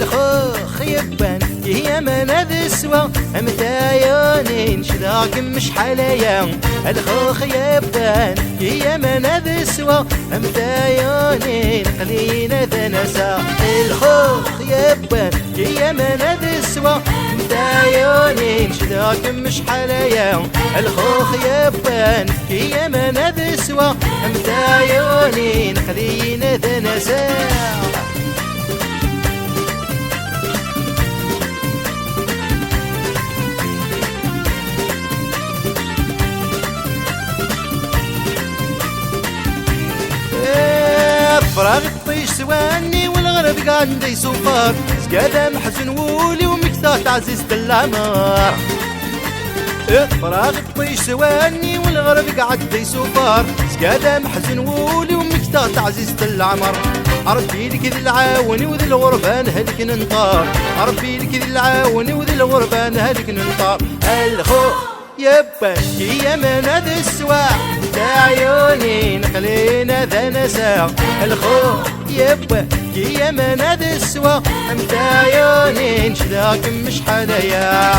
الخوخ يبان هي ما نذسوا امتايوني نشداك مش حاليا الخوخ يبان هي ما نذسوا امتايوني نخلينا ذنسا الخوخ يبان هي ما نذسوا امتايوني نشداك مش حاليا الخوخ يبان هي ما نذسوا امتايوني نخلينا ذنسا فراغ الطيش سواني والغرب قاعد يسوفر سقادة محزن وولي ومكتات عزيزة العمار فراغ الطيش سواني والغرب قاعد يسوفر سقادة محزن وولي ومكتات عزيزة العمر عربي لك ذي العاوني وذي الغربان هلك ننطار عربي لك ذي العاوني وذي الغربان هلك ننطار الخوخ يبان هي من هذا السواع عيوني نخلينا ذا نساع الخوخ يبان هي من هذا السواع انت عيوني نشداك مش حدايا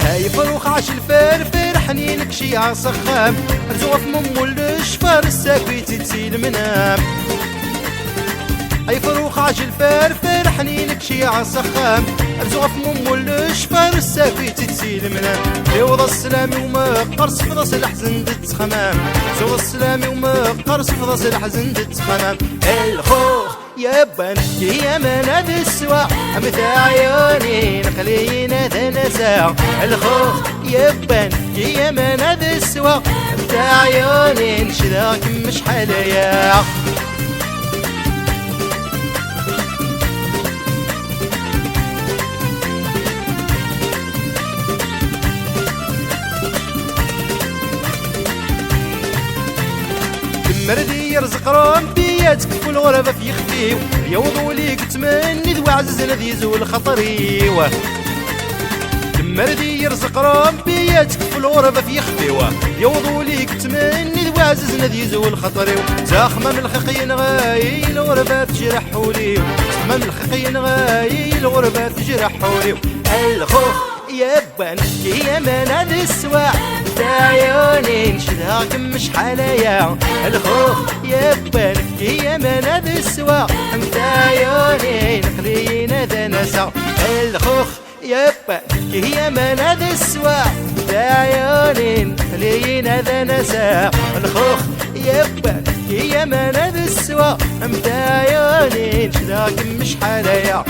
هاي فروخ عاش الفرفر حنينك شي عصخام رزوف مم الشفار الساكويتي تسيل منام هاي فروخ عاش الفرفر حنينك شي عصخام رزوف مم الشفار الساكويتي تسيل منام زوض السلامي وما قرص في راس الحزن دت خمام زوض السلامي وما قرص في راس الحزن دت خمام الخوخ يبان هي من هذا السواع متاع عيوني نخلينا ذا نساع الخوخ يبان هي من هذا السواع متاع عيوني نشداك مش حاليا مردي يرزق ربي يتكف الغربة في يخفيو يوضو ليك تمني ذو عززنا ذي زول خطري مردي يرزق ربي يتكف الغربة في يخفيو يوضو ليك تمني ذو عززنا ذي زول خطري زاخمة من الخقي نغاي الغربة تجرح حوليو زاخمة من الخقي نغاي الغربة تجرح حوليو الخوخ يبان هي من هذا السواع عيوني نشداك مش حاليا الخوخ يبان هي من هذا السواع انت عيوني نخلينا ذا نسا الخوخ يبان هي من هذا السواع عيوني نخلينا ذا نسا الخوخ يبان هي من هذا السواع انت عيوني نشداك مش حاليا